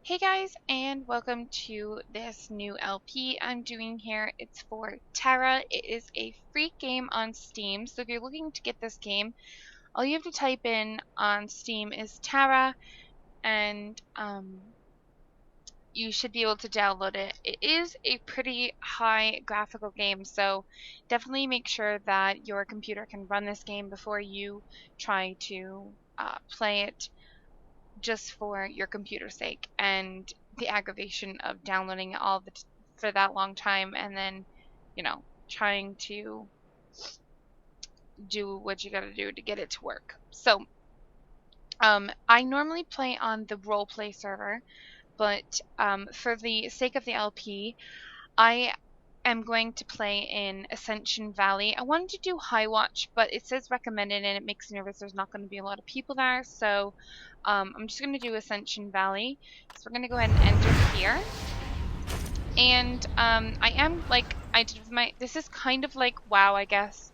Hey guys, and welcome to this new LP I'm doing here. It's for TERA. It is a free game on Steam. So if you're looking to get this game, all you have to type in on Steam is TERA, and you should be able to download it. It is a pretty high graphical game, so definitely make sure that your computer can run this game before you try to play it, just for your computer's sake and the aggravation of downloading all the for that long time and then, trying to do what you gotta do to get it to work. So, I normally play on the roleplay server, but for the sake of the LP, I am going to play in Ascension Valley. I wanted to do High Watch, but it says recommended and it makes me nervous. There's not going to be a lot of people there, so I'm just going to do Ascension Valley. So we're going to go ahead and enter here. And I am, like I did with my, this is kind of like WoW, I guess,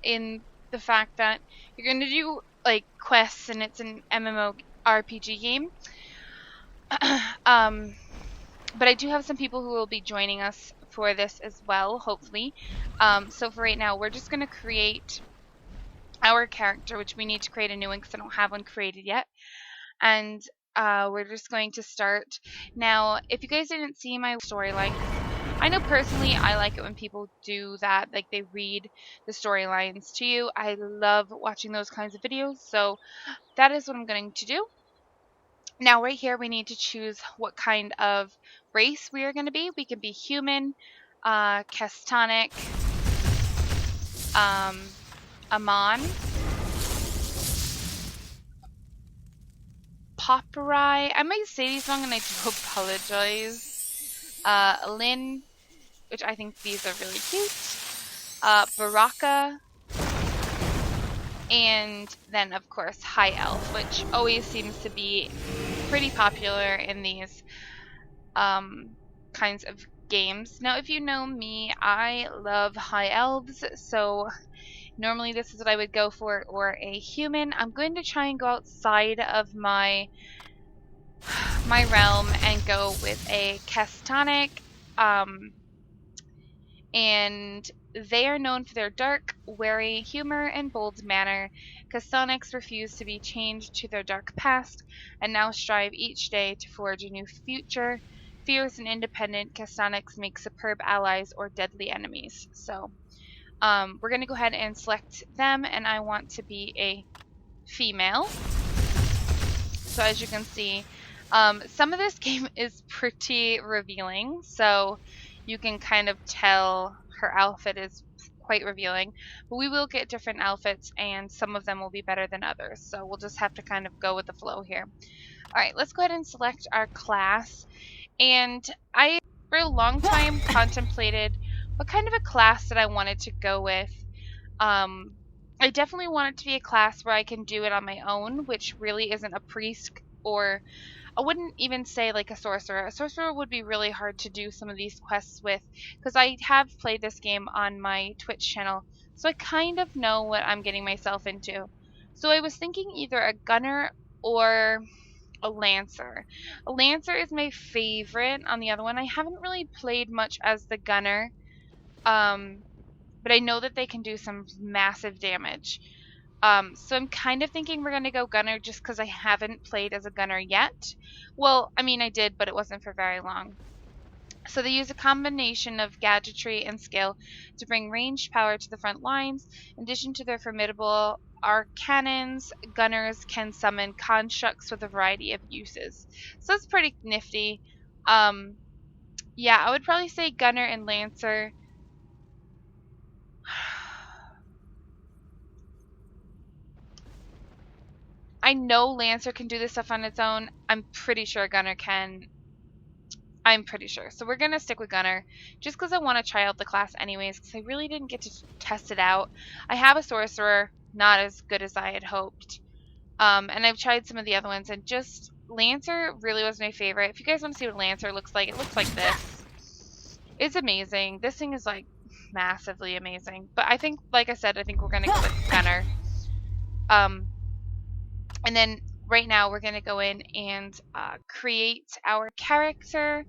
in the fact that you're going to do like quests and it's an MMORPG game. But I do have some people who will be joining us for this as well, hopefully. So for right now, we're just going to create our character, which we need to create a new one because I don't have one created yet. And we're just going to start. Now, if you guys didn't see my storyline, I know personally I like it when people do that, like they read the storylines to you. I love watching those kinds of videos, so that is what I'm going to do. Now, right here, we need to choose what kind of race we are going to be. We can be human, Castanic, Amon, Popperai. I might say these wrong and I do apologize. Lynn, which I think these are really cute. Baraka. And then, of course, High Elf, which always seems to be pretty popular in these kinds of games. Now, if you know me, I love High Elves, so normally this is what I would go for, or a human. I'm going to try and go outside of my realm and go with a Castanic, and they are known for their dark, wary humor and bold manner. Castanics refuse to be chained to their dark past and now strive each day to forge a new future. Fierce and independent, Castanics make superb allies or deadly enemies. So we're going to go ahead and select them, and I want to be a female. So as you can see, some of this game is pretty revealing, so you can kind of tell her outfit is quite revealing, but we will get different outfits and some of them will be better than others, so we'll just have to kind of go with the flow here. Alright, let's go ahead and select our class, and I for a long time contemplated what kind of a class that I wanted to go with. I definitely want it to be a class where I can do it on my own, which really isn't a priest, or I wouldn't even say like a sorcerer. A sorcerer would be really hard to do some of these quests with, because I have played this game on my Twitch channel, so I kind of know what I'm getting myself into. So I was thinking either a gunner or a lancer. A lancer is my favorite on the other one. I haven't really played much as the gunner, but I know that they can do some massive damage. So I'm kind of thinking we're going to go gunner just because I haven't played as a gunner yet. Well, I mean I did, but it wasn't for very long. So they use a combination of gadgetry and skill to bring ranged power to the front lines. In addition to their formidable arcanons, gunners can summon constructs with a variety of uses. So that's pretty nifty. Yeah, I would probably say gunner and lancer. I know Lancer can do this stuff on its own. I'm pretty sure Gunner can. I'm pretty sure. So we're going to stick with Gunner just because I want to try out the class anyways, because I really didn't get to test it out. I have a Sorcerer, not as good as I had hoped. And I've tried some of the other ones, and just Lancer really was my favorite. If you guys want to see what Lancer looks like, it looks like this. It's amazing. This thing is like massively amazing. But I think, like I said, I think we're going to go with Gunner. And then right now we're going to go in and create our character.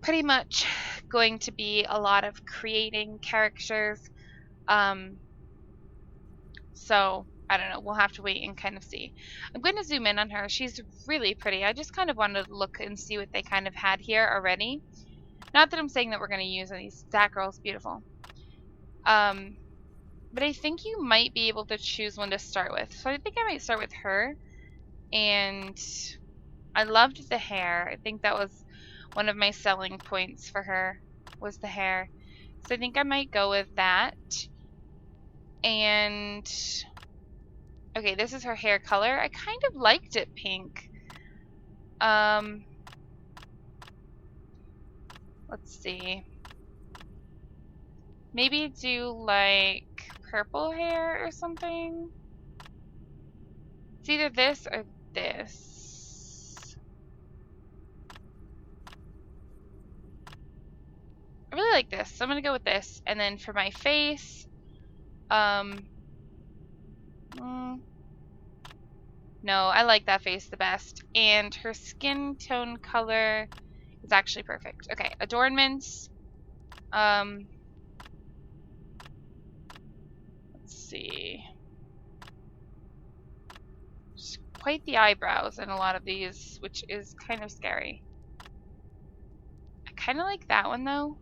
Pretty much going to be a lot of creating characters. So I don't know. We'll have to wait and kind of see. I'm going to zoom in on her. She's really pretty. I just kind of wanted to look and see what they kind of had here already. Not that I'm saying that we're going to use these. That girl's beautiful. But I think you might be able to choose one to start with. So I think I might start with her. And I loved the hair. I think that was one of my selling points for her, was the hair. So I think I might go with that. And okay, this is her hair color. I kind of liked it pink. Let's see. Maybe do like purple hair or something. It's either this or this. I really like this, so I'm gonna go with this. And then for my face, no, I like that face the best. And her skin tone color is actually perfect. Okay, adornments. Let's see. Just quite the eyebrows in a lot of these, which is kind of scary. I kind of like that one though.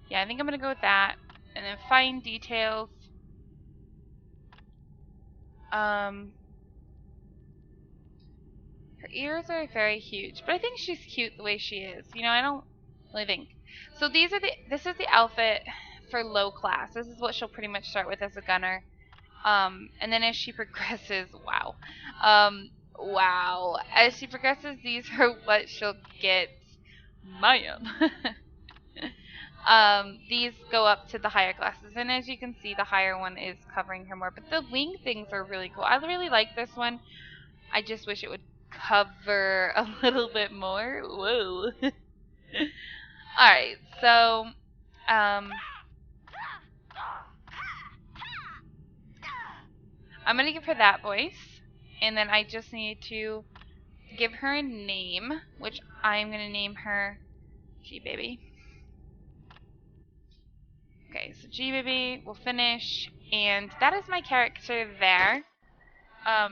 Yeah, I think I'm gonna go with that. And then fine details. Her ears are very huge, but I think she's cute the way she is. You know, I don't really think. So this is the outfit for low class. This is what she'll pretty much start with as a gunner. And then as she progresses, wow. Wow. As she progresses, these are what she'll get. Man. These go up to the higher classes, and as you can see, the higher one is covering her more. But the wing things are really cool. I really like this one. I just wish it would cover a little bit more. Whoa. Alright, so I'm gonna give her that voice, and then I just need to give her a name, which I'm gonna name her GBaby. Okay, so GBaby will finish, and that is my character there. Now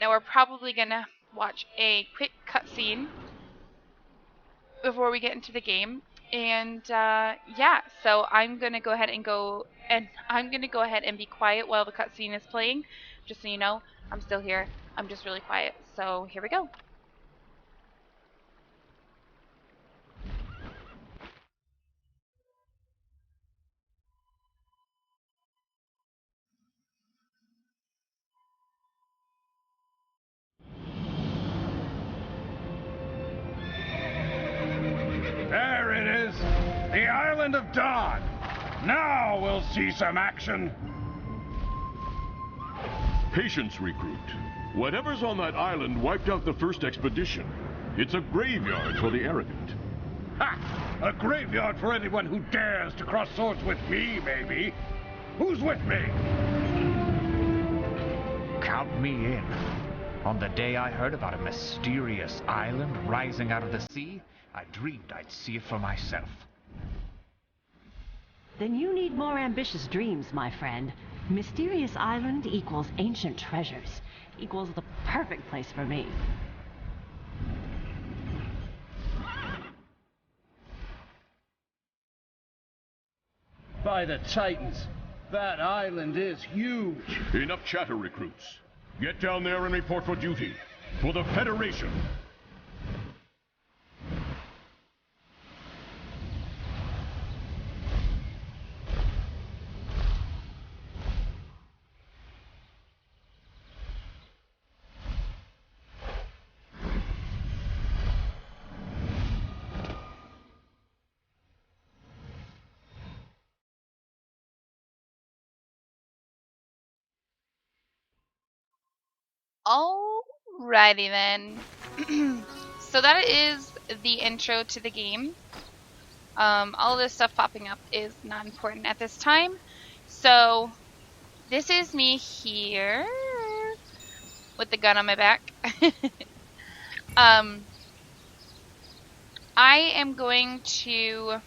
we're probably gonna watch a quick cutscene before we get into the game, and yeah, so I'm gonna go ahead and be quiet while the cutscene is playing. Just so you know, I'm still here. I'm just really quiet. So here we go. There it is, the Island of Dawn. Now we'll see some action. Patience, recruit. Whatever's on that island wiped out the first expedition. It's a graveyard for the arrogant. Ha! A graveyard for anyone who dares to cross swords with me, maybe. Who's with me? Count me in. On the day I heard about a mysterious island rising out of the sea, I dreamed I'd see it for myself. Then you need more ambitious dreams, my friend. Mysterious island equals ancient treasures. Equals the perfect place for me. By the Titans, that island is huge. Enough chatter, recruits. Get down there and report for duty. For the Federation. Alrighty then. So that is the intro to the game. All of this stuff popping up is not important at this time. So this is me here with the gun on my back. I am going to,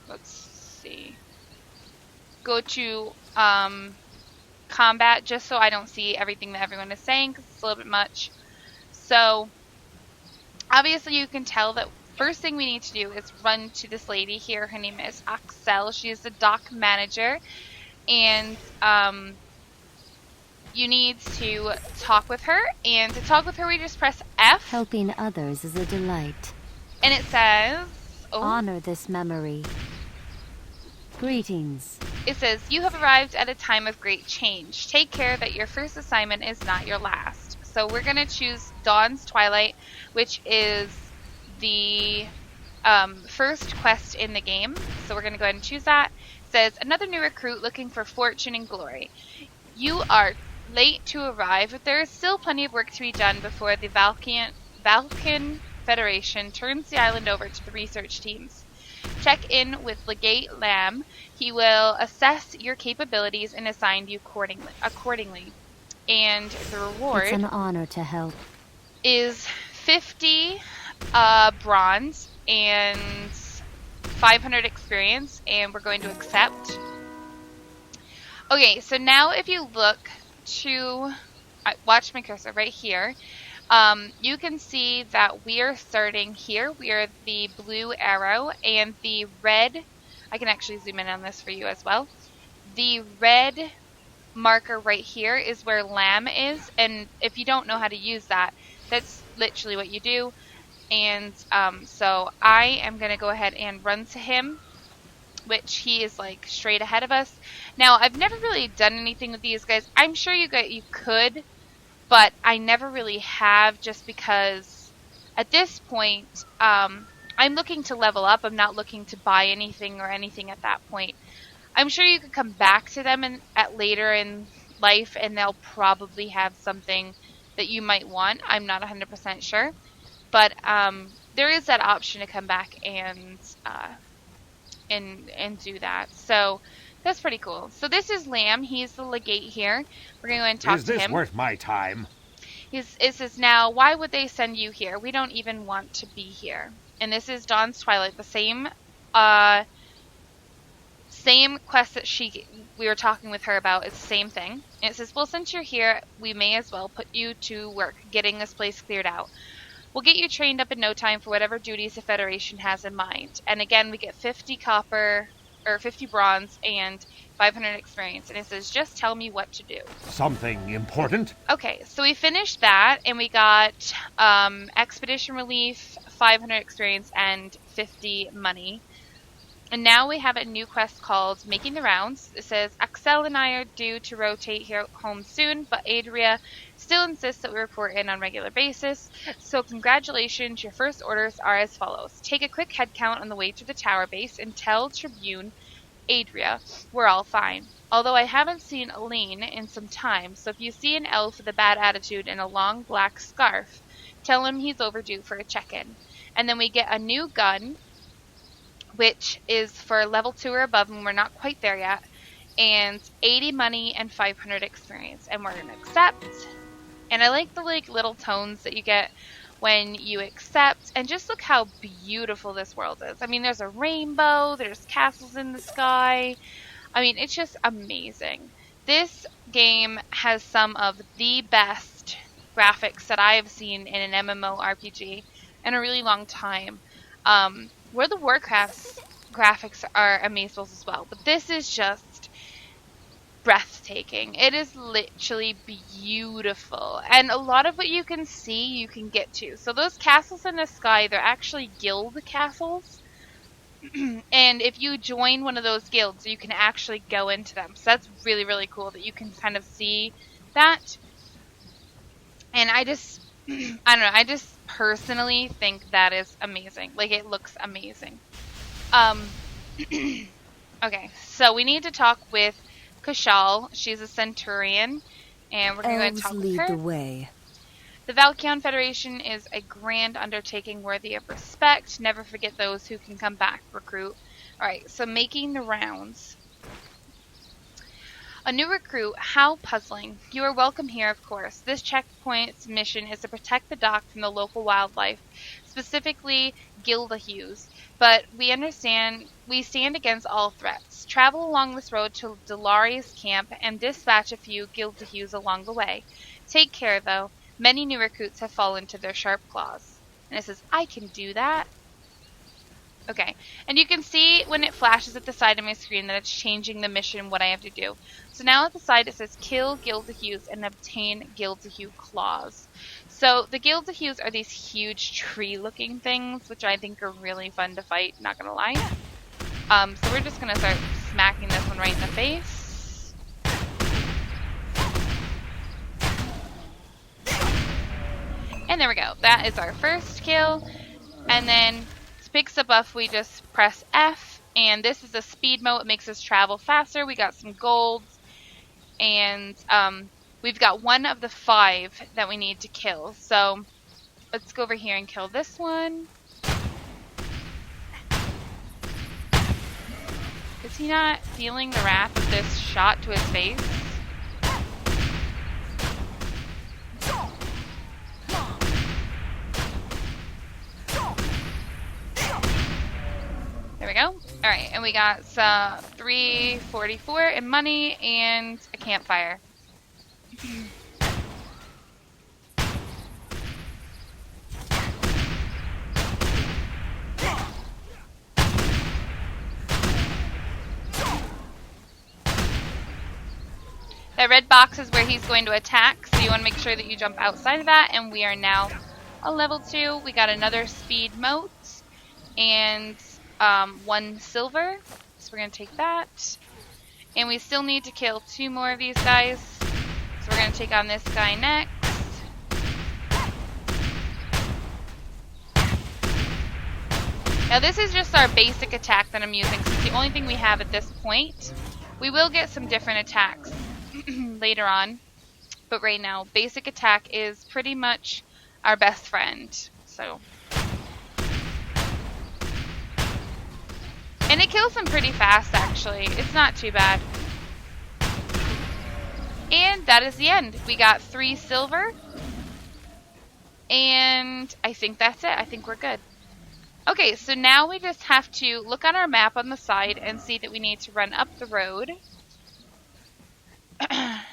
let's see, go to combat just so I don't see everything that everyone is saying because it's a little bit much. So obviously you can tell that first thing we need to do is run to this lady here. Her name is Axel. She is the dock manager, and you need to talk with her, and to talk with her we just press F. Helping others is a delight. And it says, Honor this memory. Greetings. It says, you have arrived at a time of great change. Take care that your first assignment is not your last. So we're going to choose Dawn's Twilight, which is the first quest in the game. So we're going to go ahead and choose that. It says, another new recruit looking for fortune and glory. You are late to arrive, but there is still plenty of work to be done before the Balkan Federation turns the island over to the research teams. Check in with Legate Lamb. He will assess your capabilities and assign you accordingly. And the reward It's an honor to help. is 50 bronze and 500 experience, and we're going to accept. Okay, so now if you look to watch my cursor right here, you can see that we are starting here. We are the blue arrow, and the red, I can actually zoom in on this for you as well. The red marker right here is where Lamb is, and if you don't know how to use that, that's literally what you do. And so I am going to go ahead and run to him, which he is like straight ahead of us. Now, I've never really done anything with these guys. I'm sure you could, but I never really have, just because at this point, I'm looking to level up. I'm not looking to buy anything or anything at that point. I'm sure you could come back to them at later in life, and they'll probably have something that you might want. I'm not 100% sure, but there is that option to come back and do that. So that's pretty cool. So this is Lamb. He's the legate here. We're going to go and talk to him. Is this worth my time? It says, now, why would they send you here? We don't even want to be here. And this is Dawn's Twilight, the same quest that we were talking with her about. It's the same thing. And it says, well, since you're here, we may as well put you to work getting this place cleared out. We'll get you trained up in no time for whatever duties the Federation has in mind. And again, we get 50 copper, or 50 bronze, and 500 experience. And it says, just tell me what to do. Something important? Okay, so we finished that, and we got Expedition Relief, 500 experience, and 50 money. And now we have a new quest called Making the Rounds. It says, Axel and I are due to rotate here home soon, but Adria still insists that we report in on a regular basis. So congratulations, your first orders are as follows. Take a quick head count on the way to the tower base and tell Tribune Adria we're all fine. Although I haven't seen Elaine in some time, so if you see an elf with a bad attitude and a long black scarf, tell him he's overdue for a check-in. And then we get a new gun, which is for level 2 or above, and we're not quite there yet, and 80 money and 500 experience, and we're going to accept. And I like the little tones that you get when you accept, and just look how beautiful this world is. I mean, there's a rainbow, there's castles in the sky. I mean, it's just amazing. This game has some of the best graphics that I have seen in an MMORPG in a really long time. World of Warcraft's graphics are amazing as well, but this is just breathtaking. It is literally beautiful, and a lot of what you can see, you can get to. So those castles in the sky, they're actually guild castles, and if you join one of those guilds, you can actually go into them. So that's really, really cool that you can kind of see that. And I just personally think that is amazing. Like, it looks amazing. Okay, so we need to talk with Kushal. She's a centurion, and we're going to talk with her. Lead the way. The Valkion Federation is a grand undertaking worthy of respect. Never forget those who can come back, recruit. Alright, so making the rounds. A new recruit? How puzzling. You are welcome here, of course. This checkpoint's mission is to protect the dock from the local wildlife, specifically gildahues. But we stand against all threats. Travel along this road to Delari's camp and dispatch a few gildahues along the way. Take care, though. Many new recruits have fallen to their sharp claws. And it says, I can do that. Okay, and you can see when it flashes at the side of my screen that it's changing the mission, what I have to do. So now at the side it says kill gildahues and obtain gildahue claws. So the gildahues are these huge tree-looking things, which I think are really fun to fight, not gonna lie. So we're just gonna start smacking this one right in the face. And there we go. That is our first kill. And then picks a buff, we just press F, and this is a speed mode. It makes us travel faster. We got some golds, and we've got one of the 5 that we need to kill. So let's go over here and kill this one. Is he not feeling the wrath of this shot to his face? There we go. Alright, and we got $344 in money and a campfire. That red box is where he's going to attack, so you want to make sure that you jump outside of that, and we are now a level 2. We got another speed mote, and 1 silver, so we're going to take that. And we still need to kill 2 more of these guys, so we're going to take on this guy next. Now this is just our basic attack that I'm using, so it's the only thing we have at this point. We will get some different attacks later on, but right now basic attack is pretty much our best friend. So, and it kills him pretty fast actually. It's not too bad. And that is the end. We got 3 silver, and I think that's it. I think we're good. Okay, so now we just have to look on our map on the side and see that we need to run up the road.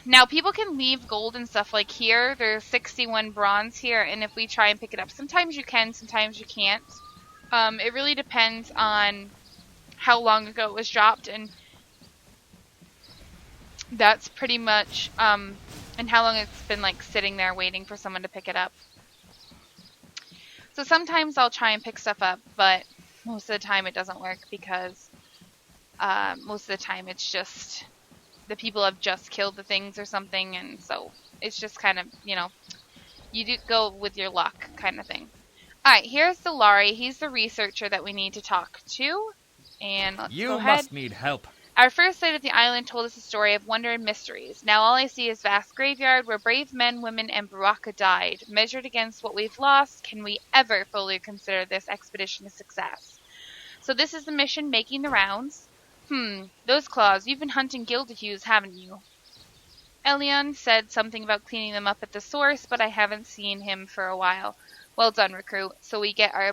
Now, people can leave gold and stuff like here. There's 61 bronze here, and if we try and pick it up, sometimes you can, sometimes you can't. It really depends on how long ago it was dropped, and that's pretty much, and how long it's been like sitting there waiting for someone to pick it up. So sometimes I'll try and pick stuff up, but most of the time it doesn't work because most of the time it's just the people have just killed the things or something, and so it's just kind of, you know, you do go with your luck kind of thing. Alright, here's Delari. He's the researcher that we need to talk to. And let's go ahead. You must need help. Our first sight of the island told us a story of wonder and mysteries. Now all I see is vast graveyard where brave men, women, and Baraka died. Measured against what we've lost, can we ever fully consider this expedition a success? So this is the mission making the rounds. Those claws, you've been hunting gildahues, haven't you? Elion said something about cleaning them up at the source, but I haven't seen him for a while. Well done, recruit. So we get our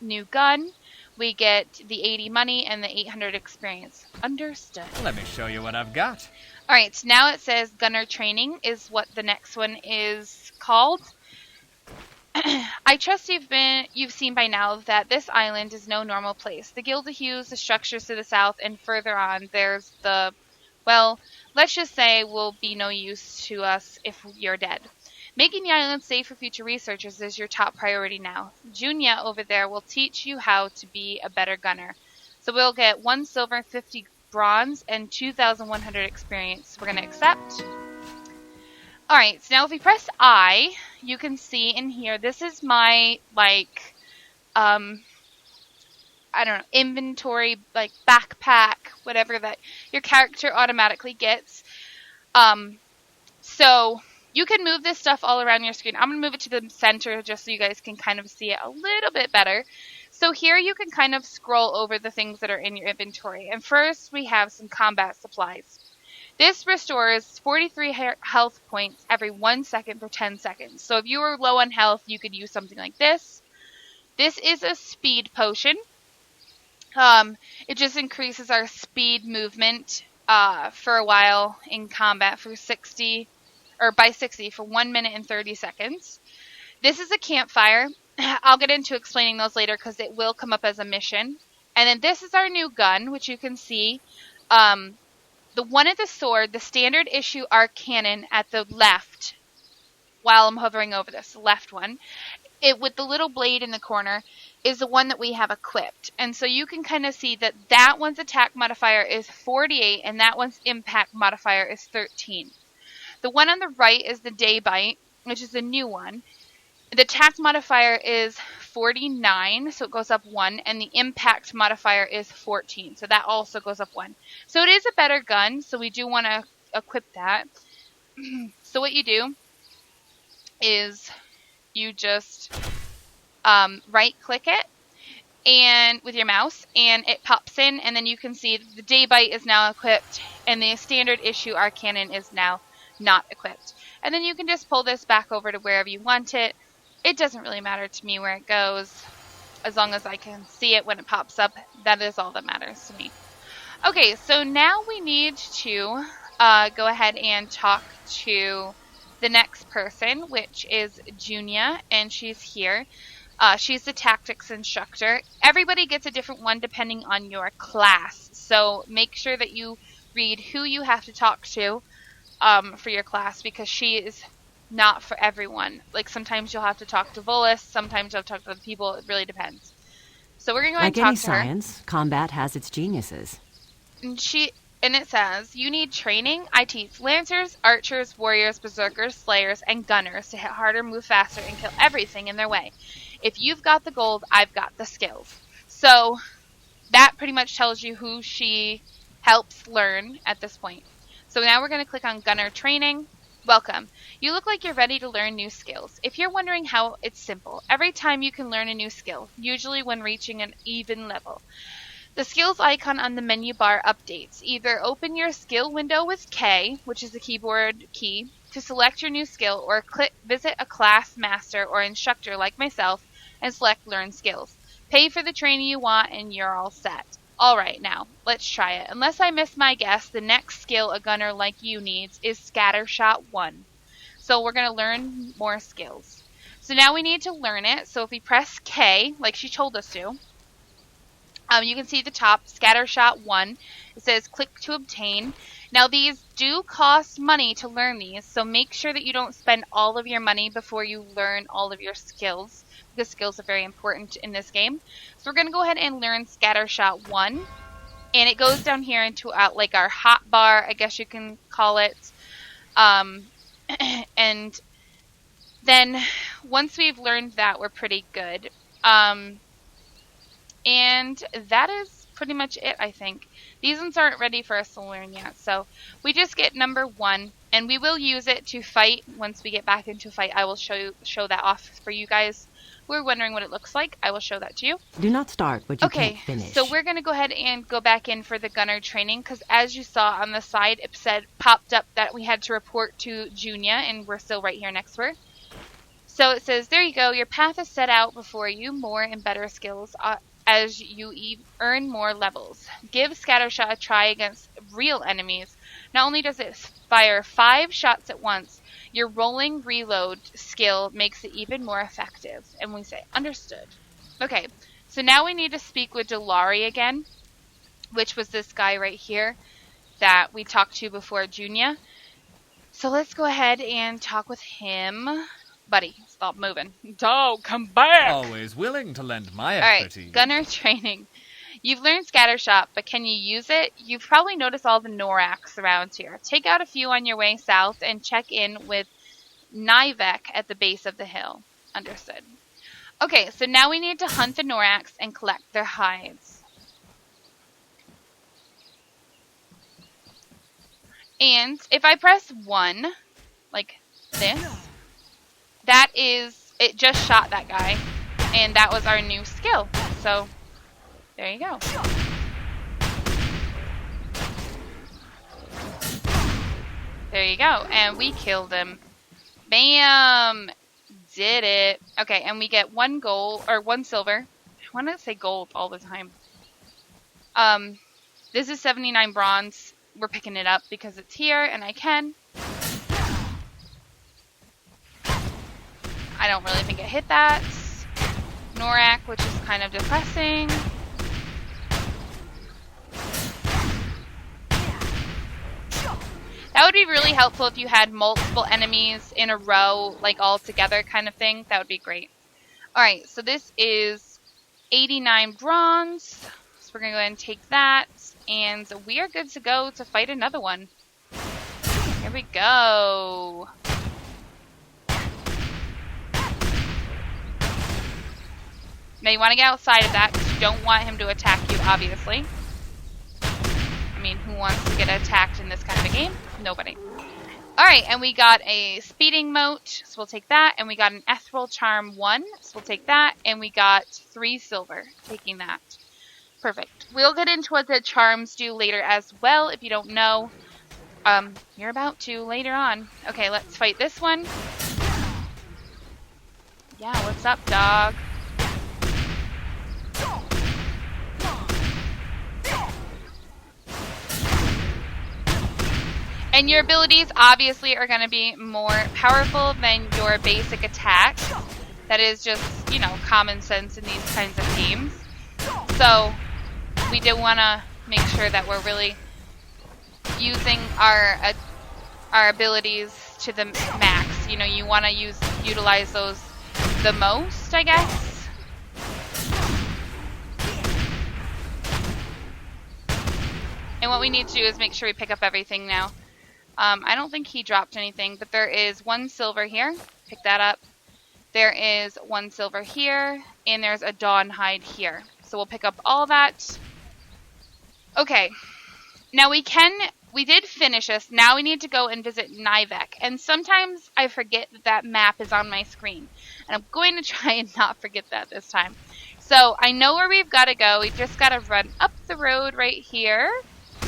new gun, we get the 80 money, and the 800 experience. Understood. Let me show you what I've got. Alright, so now it says gunner training is what the next one is called. I trust you've seen by now that this island is no normal place. The gildahues, the structures to the south, and further on there's the, well, let's just say will be no use to us if you're dead. Making the island safe for future researchers is your top priority now. Junia over there will teach you how to be a better gunner. So we'll get 1 silver, 50 bronze, and 2,100 experience. We're going to accept. Alright, so now if we press I, you can see in here, this is my, like, I don't know, inventory, like, backpack, whatever that your character automatically gets. So you can move this stuff all around your screen. I'm going to move it to the center just so you guys can kind of see it a little bit better. So here you can kind of scroll over the things that are in your inventory. And first we have some combat supplies. This restores 43 health points every 1 second for 10 seconds. So if you were low on health, you could use something like this. This is a speed potion. It just increases our speed movement for a while in combat for 60, or by 60 for 1 minute and 30 seconds. This is a campfire. I'll get into explaining those later because it will come up as a mission. And then this is our new gun, which you can see. The one at the sword, the standard issue arc cannon at the left, while I'm hovering over this, left one, it with the little blade in the corner, is the one that we have equipped. And so you can kind of see that that one's attack modifier is 48 and that one's impact modifier is 13. The one on the right is the day bite, which is the new one. The attack modifier is 49, so it goes up 1, and the impact modifier is 14, so that also goes up 1. So it is a better gun, so we do want to equip that. So what you do is you just right-click it and with your mouse, and it pops in, and then you can see the day bite is now equipped, and the standard issue arc cannon is now not equipped. And then you can just pull this back over to wherever you want it. It doesn't really matter to me where it goes, as long as I can see it when it pops up. That is all that matters to me. Okay, so now we need to go ahead and talk to the next person, which is Junia, and she's here. She's the tactics instructor. Everybody gets a different one depending on your class, so make sure that you read who you have to talk to for your class, because she is not for everyone. Like, sometimes you'll have to talk to Volus, sometimes you'll have to talk to other people. It really depends. So we're going to go ahead and talk to her. Like any science, combat has its geniuses. And it says, you need training. I teach lancers, archers, warriors, berserkers, slayers, and gunners to hit harder, move faster, and kill everything in their way. If you've got the gold, I've got the skills. So that pretty much tells you who she helps learn at this point. So now we're going to click on Gunner Training. Welcome. You look like you're ready to learn new skills. If you're wondering how, it's simple. Every time you can learn a new skill, usually when reaching an even level. The skills icon on the menu bar updates. Either open your skill window with K, which is the keyboard key, to select your new skill, or visit a class master or instructor like myself and select Learn Skills. Pay for the training you want and you're all set. Alright, now, let's try it. Unless I miss my guess, the next skill a gunner like you needs is Scattershot 1. So we're going to learn more skills. So now we need to learn it. So if we press K, like she told us to, you can see the top, Scattershot 1. It says click to obtain. Now these do cost money to learn these, so make sure that you don't spend all of your money before you learn all of your skills. Because skills are very important in this game. So we're going to go ahead and learn Scattershot 1. And it goes down here into like our hot bar, I guess you can call it. And then once we've learned that, we're pretty good. And that is pretty much it, I think. These ones aren't ready for us to learn yet. So we just get number 1. And we will use it to fight. Once we get back into a fight, I will show that off for you guys. We're wondering what it looks like. I will show that to you. Do not start what you can't finish. So we're going to go ahead and go back in for the gunner training, because as you saw on the side, it popped up that we had to report to Junia, and we're still right here next to her. So it says, there you go. Your path is set out before you. More and better skills as you earn more levels. Give Scattershot a try against real enemies. Not only does it fire 5 shots at once, your rolling reload skill makes it even more effective. And we say, understood. Okay, so now we need to speak with Delari again, which was this guy right here that we talked to before Junia. So let's go ahead and talk with him. Buddy, stop moving. Dog, come back! Always willing to lend my expertise. Alright, gunner training. You've learned Scattershot, but can you use it? You've probably noticed all the Norax around here. Take out a few on your way south and check in with Nivek at the base of the hill. Understood. Okay, so now we need to hunt the Norax and collect their hides. And if I press 1, like this, that is, it just shot that guy. And that was our new skill. So, there you go. you go. And we killed him. Bam! Did it. Okay, and we get 1 gold, or 1 silver. I want to say gold all the time. This is 79 bronze. We're picking it up because it's here, and I can. I don't really think it hit that. Norak, which is kind of depressing. That would be really helpful if you had multiple enemies in a row, like all together kind of thing. That would be great. Alright, so this is 89 bronze. So we're going to go ahead and take that. And we are good to go to fight another one. Here we go. Now you want to get outside of that because you don't want him to attack you, obviously. I mean, who wants to get attacked in this kind of a game? Nobody. Alright, and we got a speeding mote, so we'll take that. And we got an ethereal charm 1, so we'll take that. And we got 3 silver, taking that. Perfect. We'll get into what the charms do later as well, if you don't know. You're about to later on. Okay, let's fight this one. Yeah, what's up, dog? And your abilities obviously are going to be more powerful than your basic attacks. That is just, you know, common sense in these kinds of games. So we do want to make sure that we're really using our abilities to the max. You know, you want to utilize those the most, I guess. And what we need to do is make sure we pick up everything now. I don't think he dropped anything, but there is 1 silver here. Pick that up. There is 1 silver here, and there's a dawn hide here. So we'll pick up all that. Okay. Now we did finish this. Now we need to go and visit Nivek. And sometimes I forget that map is on my screen. And I'm going to try and not forget that this time. So I know where we've got to go. We just got to run up the road right here.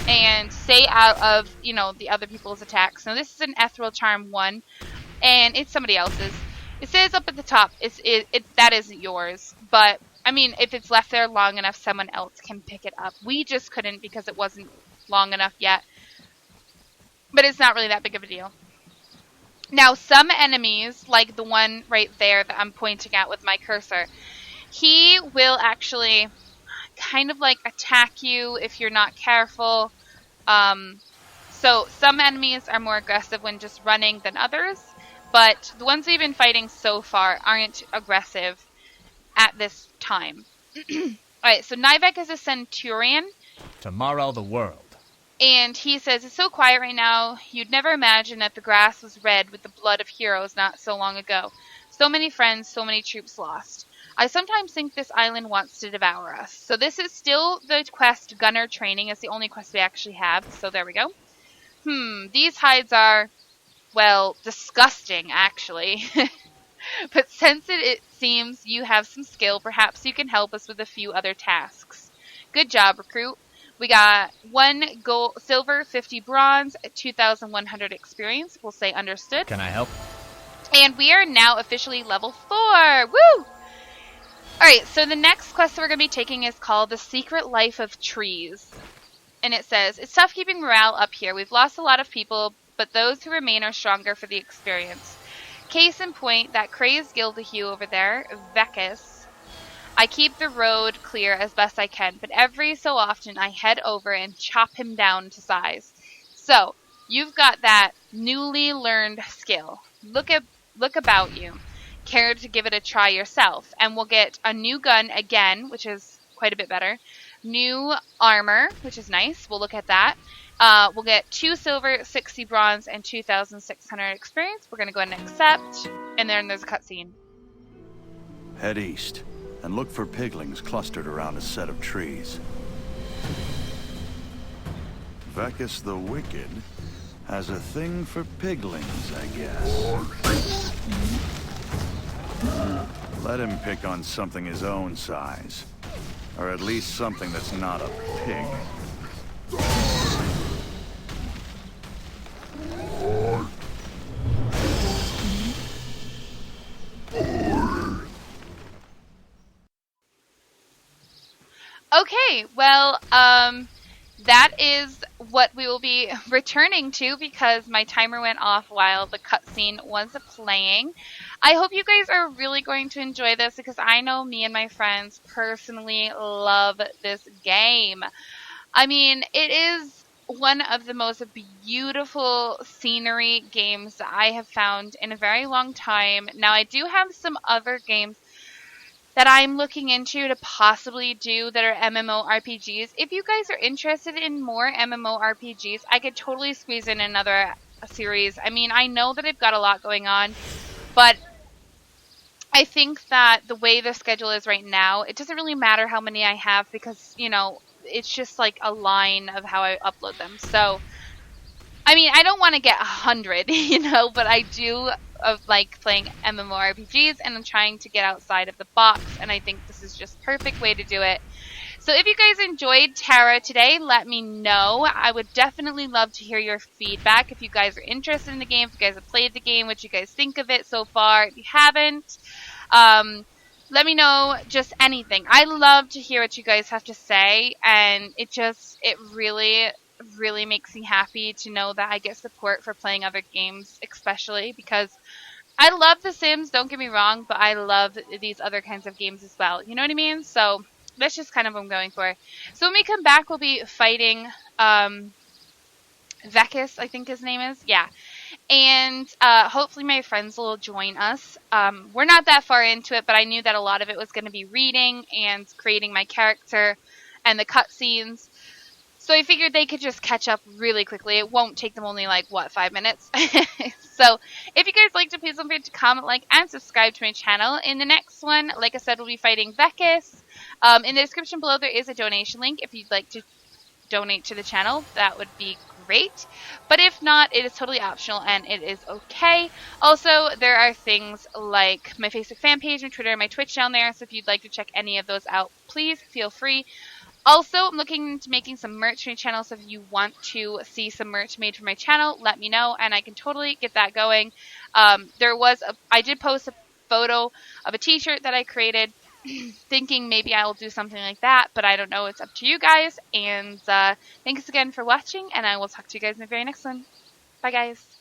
And stay out of, you know, the other people's attacks. Now this is an ethereal charm 1, and it's somebody else's. It says up at the top, that isn't yours. But, I mean, if it's left there long enough, someone else can pick it up. We just couldn't because it wasn't long enough yet. But it's not really that big of a deal. Now, some enemies, like the one right there that I'm pointing at with my cursor, he will actually kind of like attack you if you're not careful. So some enemies are more aggressive when just running than others, but the ones we've been fighting so far aren't aggressive at this time. Alright, so Nivek is a centurion. Tomorrow the world. And he says, it's so quiet right now, you'd never imagine that the grass was red with the blood of heroes not so long ago. So many friends, so many troops lost. I sometimes think this island wants to devour us. So this is still the quest Gunner Training. It's the only quest we actually have. So there we go. These hides are, well, disgusting, actually. But since it seems you have some skill, perhaps you can help us with a few other tasks. Good job, recruit. We got 1 gold, silver, 50 bronze, 2,100 experience. We'll say understood. Can I help? And we are now officially level 4. Woo! Alright, so the next quest that we're going to be taking is called The Secret Life of Trees. And it says, it's tough keeping morale up here. We've lost a lot of people, but those who remain are stronger for the experience. Case in point, that crazed Gildahue over there, Vekas. I keep the road clear as best I can, but every so often I head over and chop him down to size. So, you've got that newly learned skill. Look about you. Care to give it a try yourself, and we'll get a new gun again, which is quite a bit better. New armor, which is nice. We'll look at that. We'll get 2 silver, 60 bronze, and 2,600 experience. We're going to go ahead and accept, and then there's a cutscene. Head east, and look for piglings clustered around a set of trees. Vekas the Wicked has a thing for piglings, I guess. Let him pick on something his own size. Or at least something that's not a pig. Okay, well, that is what we will be returning to because my timer went off while the cutscene was playing. I hope you guys are really going to enjoy this because I know me and my friends personally love this game. I mean, it is one of the most beautiful scenery games that I have found in a very long time. Now, I do have some other games that I'm looking into to possibly do that are MMORPGs. If you guys are interested in more MMORPGs, I could totally squeeze in another series. I mean, I know that I've got a lot going on, but I think that the way the schedule is right now, it doesn't really matter how many I have because, you know, it's just like a line of how I upload them. So, I mean, I don't want to get 100, you know, but I do like playing MMORPGs and I'm trying to get outside of the box, and I think this is just perfect way to do it. So if you guys enjoyed TERA today, let me know. I would definitely love to hear your feedback. If you guys are interested in the game, if you guys have played the game, what you guys think of it so far. If you haven't, let me know just anything. I love to hear what you guys have to say, and it really makes me happy to know that I get support for playing other games, especially because I love The Sims, don't get me wrong, but I love these other kinds of games as well. You know what I mean? So that's just kind of what I'm going for. So when we come back, we'll be fighting Vekis, I think his name is. Yeah. And hopefully my friends will join us. We're not that far into it, but I knew that a lot of it was going to be reading and creating my character and the cutscenes. So I figured they could just catch up really quickly. It won't take them only, like, 5 minutes? So if you guys liked it, please don't forget to comment, like, and subscribe to my channel. In the next one, like I said, we'll be fighting Vekis. In the description below, there is a donation link if you'd like to donate to the channel. That would be great. But if not, it is totally optional and it is okay. Also, there are things like my Facebook fan page, my Twitter, and my Twitch down there. So if you'd like to check any of those out, please feel free. Also, I'm looking into making some merch for my channel, so if you want to see some merch made for my channel, let me know, and I can totally get that going. I did post a photo of a t-shirt that I created, thinking maybe I will do something like that, but I don't know. It's up to you guys, and thanks again for watching, and I will talk to you guys in the very next one. Bye, guys.